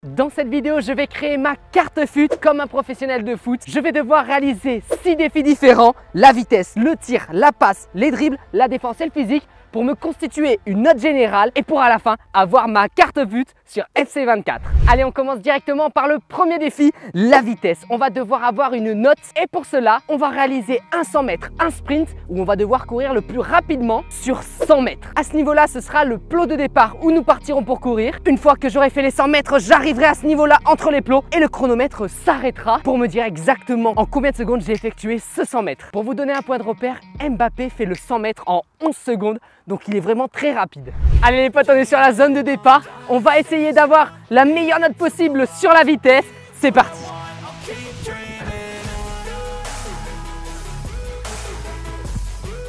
Dans cette vidéo, je vais créer ma carte FUT comme un professionnel de foot. Je vais devoir réaliser 6 défis différents, la vitesse, le tir, la passe, les dribbles, la défense et le physique pour me constituer une note générale et pour à la fin avoir ma carte FUT sur FC24. Allez, on commence directement par le premier défi, la vitesse. On va devoir avoir une note et pour cela, on va réaliser un 100 mètres, un sprint où on va devoir courir le plus rapidement sur 100 mètres. À ce niveau-là, ce sera le plot de départ où nous partirons pour courir. Une fois que j'aurai fait les 100 mètres, j'arriverai à ce niveau-là entre les plots et le chronomètre s'arrêtera pour me dire exactement en combien de secondes j'ai effectué ce 100 mètres. Pour vous donner un point de repère, Mbappé fait le 100 mètres en 11 secondes, donc il est vraiment très rapide. Allez les potes, on est sur la zone de départ. On va essayer d'avoir la meilleure note possible sur la vitesse. C'est parti!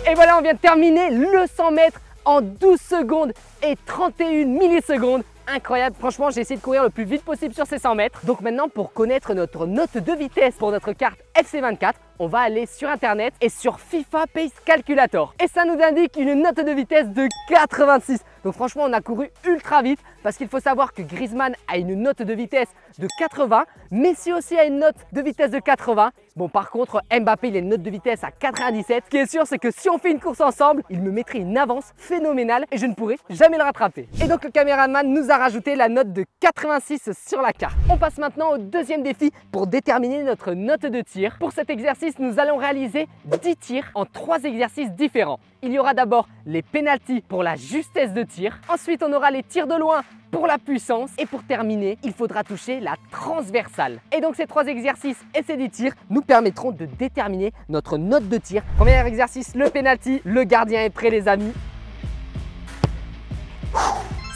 Et voilà, on vient de terminer le 100 mètres en 12 secondes et 31 millisecondes. Incroyable, franchement j'ai essayé de courir le plus vite possible sur ces 100 mètres. Donc maintenant, pour connaître notre note de vitesse pour notre carte FC24, on va aller sur internet et sur FIFA Pace Calculator. Et ça nous indique une note de vitesse de 86. Donc franchement on a couru ultra vite parce qu'il faut savoir que Griezmann a une note de vitesse de 80, Messi aussi a une note de vitesse de 80. Bon, par contre Mbappé il a une note de vitesse à 97. Ce qui est sûr, c'est que si on fait une course ensemble, il me mettrait une avance phénoménale et je ne pourrai jamais le rattraper. Et donc le caméraman nous a rajouté la note de 86 sur la carte. On passe maintenant au deuxième défi pour déterminer notre note de tir. Pour cet exercice, nous allons réaliser 10 tirs en 3 exercices différents. Il y aura d'abord les pénaltys pour la justesse de tir. Ensuite, on aura les tirs de loin pour la puissance. Et pour terminer, il faudra toucher la transversale. Et donc ces 3 exercices et ces 10 tirs nous permettront de déterminer notre note de tir. Premier exercice, le pénalty. Le gardien est prêt les amis.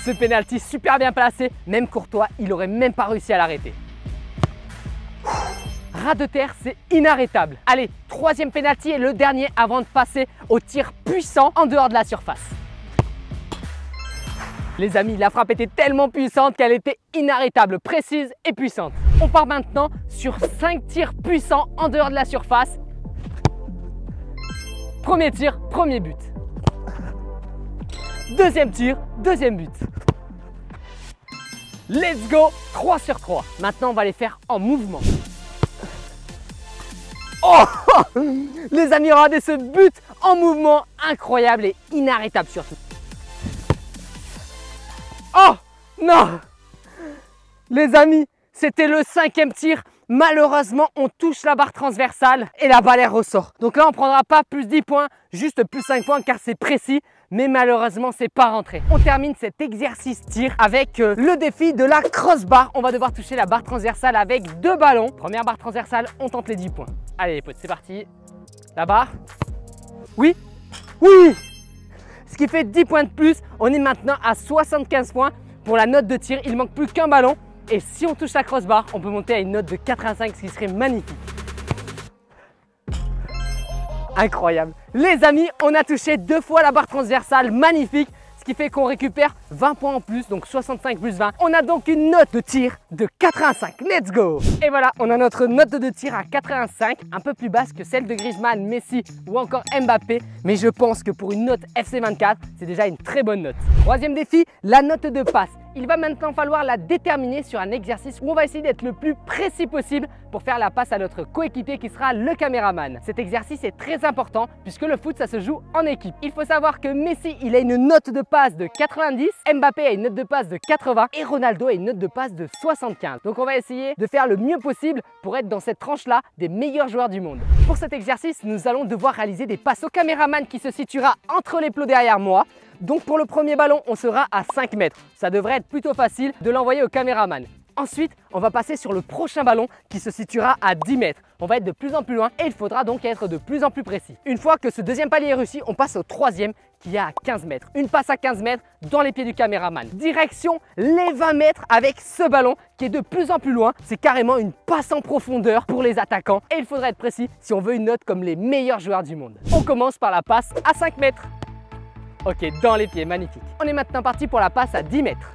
Ce pénalty super bien placé. Même Courtois, il n'aurait même pas réussi à l'arrêter. Ras de terre, c'est inarrêtable. Allez, troisième pénalty et le dernier avant de passer au tir puissant en dehors de la surface. Les amis, la frappe était tellement puissante qu'elle était inarrêtable, précise et puissante. On part maintenant sur 5 tirs puissants en dehors de la surface. Premier tir, premier but. Deuxième tir, deuxième but. Let's go, 3 sur 3. Maintenant, on va les faire en mouvement. Oh, les amis, regardez ce but en mouvement incroyable et inarrêtable surtout. Oh non! Les amis, c'était le 5e tir. Malheureusement, on touche la barre transversale et la balle ressort. Donc là, on ne prendra pas plus 10 points, juste plus 5 points car c'est précis. Mais malheureusement, c'est pas rentré. On termine cet exercice tir avec le défi de la crossbar. On va devoir toucher la barre transversale avec 2 ballons. Première barre transversale, on tente les 10 points. Allez les potes, c'est parti. La barre. Oui. Oui. Ce qui fait 10 points de plus. On est maintenant à 75 points pour la note de tir. Il manque plus qu'un ballon. Et si on touche la crossbar, on peut monter à une note de 85, ce qui serait magnifique. Incroyable. Les amis, on a touché 2 fois la barre transversale, magnifique. Ce qui fait qu'on récupère 20 points en plus, donc 65 plus 20. On a donc une note de tir de 85. Let's go! Et voilà, on a notre note de tir à 85, un peu plus basse que celle de Griezmann, Messi ou encore Mbappé. Mais je pense que pour une note FC24, c'est déjà une très bonne note. Troisième défi, la note de passe. Il va maintenant falloir la déterminer sur un exercice où on va essayer d'être le plus précis possible pour faire la passe à notre coéquipier qui sera le caméraman. Cet exercice est très important puisque le foot ça se joue en équipe. Il faut savoir que Messi il a une note de passe de 90, Mbappé a une note de passe de 80 et Ronaldo a une note de passe de 75. Donc on va essayer de faire le mieux possible pour être dans cette tranche-là des meilleurs joueurs du monde. Pour cet exercice, nous allons devoir réaliser des passes au caméraman qui se situera entre les plots derrière moi. Donc pour le premier ballon, on sera à 5 mètres. Ça devrait être plutôt facile de l'envoyer au caméraman. Ensuite, on va passer sur le prochain ballon qui se situera à 10 mètres. On va être de plus en plus loin et il faudra donc être de plus en plus précis. Une fois que ce deuxième palier est réussi, on passe au troisième qui est à 15 mètres. Une passe à 15 mètres dans les pieds du caméraman. Direction les 20 mètres avec ce ballon qui est de plus en plus loin. C'est carrément une passe en profondeur pour les attaquants et il faudra être précis si on veut une note comme les meilleurs joueurs du monde. On commence par la passe à 5 mètres. Ok, dans les pieds, magnifique. On est maintenant parti pour la passe à 10 mètres.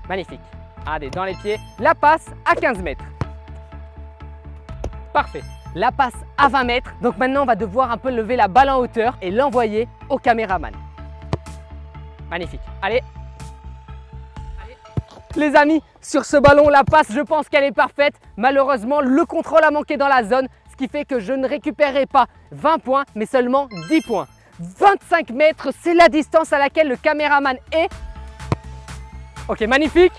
Magnifique. Allez, dans les pieds, la passe à 15 mètres. Parfait. La passe à 20 mètres. Donc maintenant, on va devoir un peu lever la balle en hauteur et l'envoyer au caméraman. Magnifique. Allez. Les amis, sur ce ballon, la passe, je pense qu'elle est parfaite. Malheureusement, le contrôle a manqué dans la zone, ce qui fait que je ne récupérerai pas 20 points, mais seulement 10 points. 25 mètres, c'est la distance à laquelle le caméraman est. Ok, magnifique.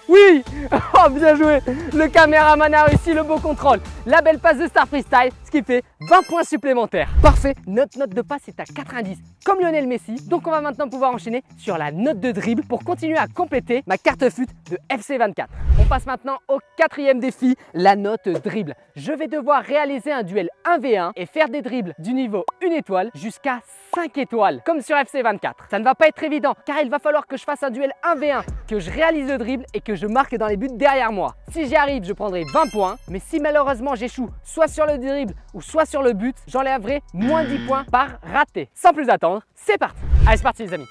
Oui, oh, bien joué. Le caméraman a réussi le beau contrôle. La belle passe de Star Freestyle, ce qui fait 20 points supplémentaires. Parfait, notre note de passe est à 90, comme Lionel Messi. Donc on va maintenant pouvoir enchaîner sur la note de dribble pour continuer à compléter ma carte FUT de FC24. On passe maintenant au quatrième défi, la note dribble. Je vais devoir réaliser un duel 1v1 et faire des dribbles du niveau 1 étoile jusqu'à 5 étoiles, comme sur FC24. Ça ne va pas être évident, car il va falloir que je fasse un duel 1v1, que je réalise le dribble et que je marque dans les buts derrière moi. Si j'y arrive, je prendrai 20 points, mais si malheureusement j'échoue soit sur le dribble ou soit sur le but, j'enlèverai moins 10 points par raté. Sans plus attendre, c'est parti. Allez, c'est parti les amis.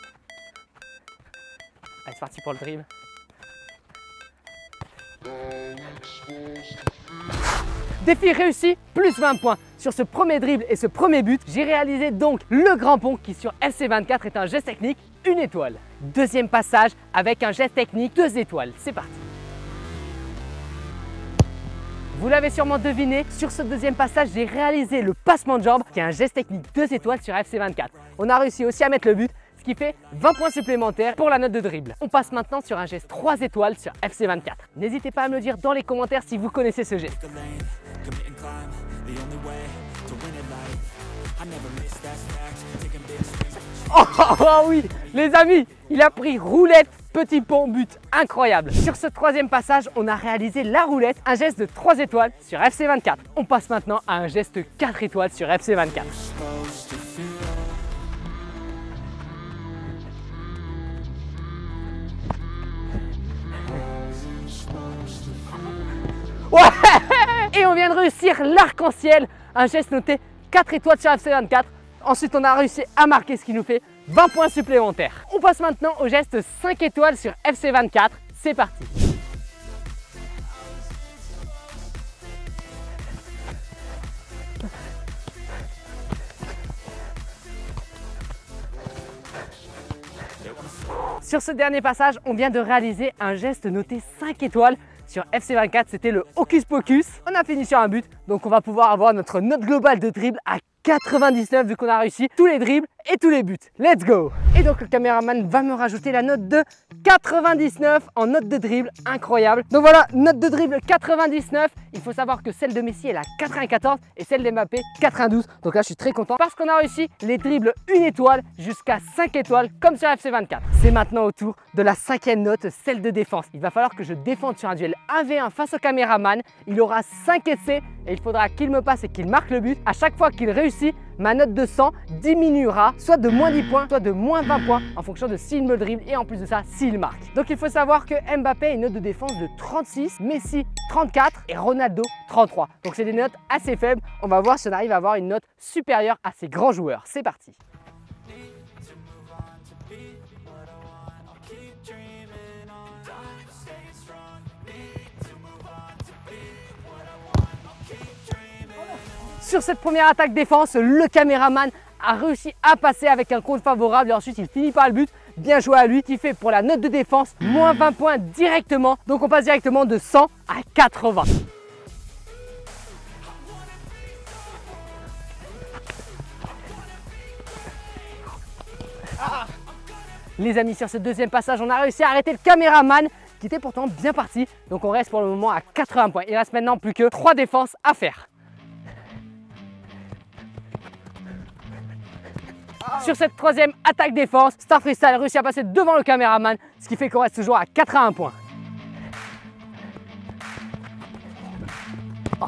Allez, c'est parti pour le dribble. Défi réussi, plus 20 points. Sur ce premier dribble et ce premier but, j'ai réalisé donc le grand pont qui sur FC24 est un geste technique 1 étoile. Deuxième passage avec un geste technique 2 étoiles. C'est parti. Vous l'avez sûrement deviné, sur ce deuxième passage, j'ai réalisé le passement de jambe qui est un geste technique 2 étoiles sur FC24. On a réussi aussi à mettre le but, ce qui fait 20 points supplémentaires pour la note de dribble. On passe maintenant sur un geste 3 étoiles sur FC24. N'hésitez pas à me le dire dans les commentaires si vous connaissez ce geste. Oh oui, les amis, il a pris roulette, petit pont, but incroyable. Sur ce troisième passage, on a réalisé la roulette, un geste de 3 étoiles sur FC24. On passe maintenant à un geste 4 étoiles sur FC24. Ouais. Et on vient de réussir l'arc-en-ciel, un geste noté 4 étoiles sur FC24. Ensuite, on a réussi à marquer ce qui nous fait 20 points supplémentaires. On passe maintenant au geste 5 étoiles sur FC24. C'est parti. Sur ce dernier passage, on vient de réaliser un geste noté 5 étoiles. Sur FC24, c'était le Hocus Pocus. On a fini sur un but, donc on va pouvoir avoir notre note globale de dribble à 99 vu qu'on a réussi tous les dribbles et tous les buts. Let's go! Et donc le caméraman va me rajouter la note de 99 en note de dribble, incroyable. Donc voilà, note de dribble 99. Il faut savoir que celle de Messi est à 94 et celle d'Mbappé 92. Donc là je suis très content parce qu'on a réussi les dribbles 1 étoile jusqu'à 5 étoiles comme sur FC24. C'est maintenant au tour de la 5e note, celle de défense. Il va falloir que je défende sur un duel 1v1 face au caméraman. Il aura 5 essais et il faudra qu'il me passe et qu'il marque le but. À chaque fois qu'il réussit, ma note de 100 diminuera soit de moins 10 points, soit de moins 20 points en fonction de s'il me dribble et en plus de ça, s'il marque. Donc il faut savoir que Mbappé a une note de défense de 36, Messi 34 et Ronaldo 33. Donc c'est des notes assez faibles. On va voir si on arrive à avoir une note supérieure à ces grands joueurs. C'est parti. Sur cette première attaque défense, le caméraman a réussi à passer avec un compte favorable et ensuite il finit par le but. Bien joué à lui qui fait pour la note de défense moins 20 points directement. Donc on passe directement de 100 à 80. Les amis, sur ce deuxième passage, on a réussi à arrêter le caméraman qui était pourtant bien parti. Donc on reste pour le moment à 80 points. Il reste maintenant plus que 3 défenses à faire. Sur cette troisième attaque défense, Star Freestyle réussit à passer devant le caméraman, ce qui fait qu'on reste toujours à 81 points. Oh.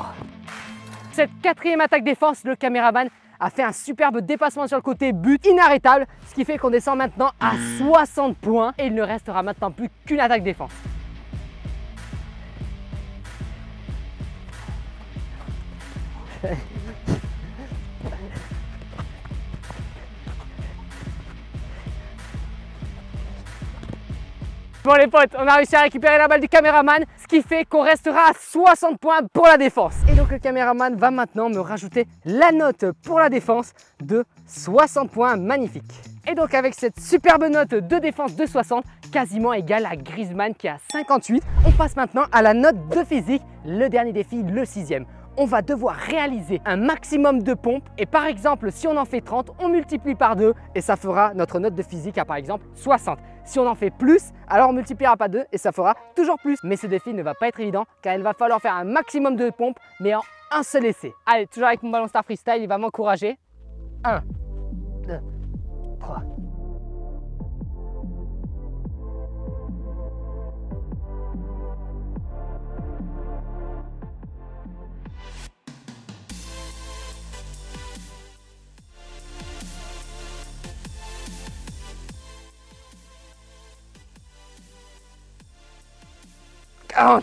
Cette quatrième attaque défense, le caméraman a fait un superbe dépassement sur le côté, but inarrêtable, ce qui fait qu'on descend maintenant à 60 points et il ne restera maintenant plus qu'une attaque défense. Bon les potes, on a réussi à récupérer la balle du caméraman, ce qui fait qu'on restera à 60 points pour la défense. Et donc le caméraman va maintenant me rajouter la note pour la défense de 60 points, magnifique. Et donc avec cette superbe note de défense de 60, quasiment égale à Griezmann qui est à 58, on passe maintenant à la note de physique, le dernier défi, le 6e. On va devoir réaliser un maximum de pompes et par exemple si on en fait 30, on multiplie par 2 et ça fera notre note de physique à par exemple 60. Si on en fait plus, alors on multipliera par 2 et ça fera toujours plus. Mais ce défi ne va pas être évident car il va falloir faire un maximum de pompes mais en un seul essai. Allez, toujours avec mon ballon Star Freestyle, il va m'encourager. 1, 2, 3. Oh,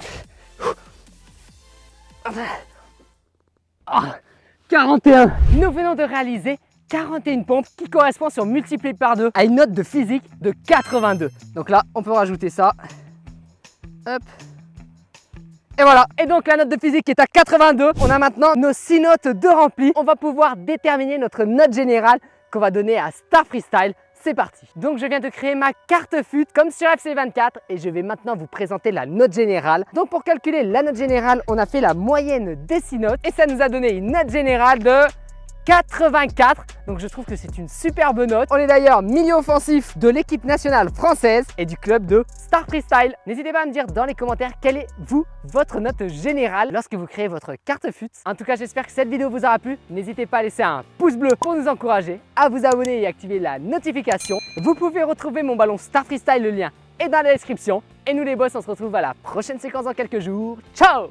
41. Nous venons de réaliser 41 pompes qui correspond si on multiplie par 2 à une note de physique de 82. Donc là, on peut rajouter ça. Hop. Et voilà. Et donc la note de physique est à 82. On a maintenant nos 6 notes de rempli. On va pouvoir déterminer notre note générale qu'on va donner à Star Freestyle. C'est parti. Donc je viens de créer ma carte FUT comme sur FC24 et je vais maintenant vous présenter la note générale. Donc pour calculer la note générale, on a fait la moyenne des 6 notes et ça nous a donné une note générale de 84. Donc je trouve que c'est une superbe note. On est d'ailleurs milieu offensif de l'équipe nationale française et du club de Star Freestyle. N'hésitez pas à me dire dans les commentaires quelle est votre note générale lorsque vous créez votre carte FUT. En tout cas, j'espère que cette vidéo vous aura plu. N'hésitez pas à laisser un pouce bleu pour nous encourager, à vous abonner et activer la notification. Vous pouvez retrouver mon ballon Star Freestyle, le lien est dans la description. Et nous les boss, on se retrouve à la prochaine séquence dans quelques jours. Ciao!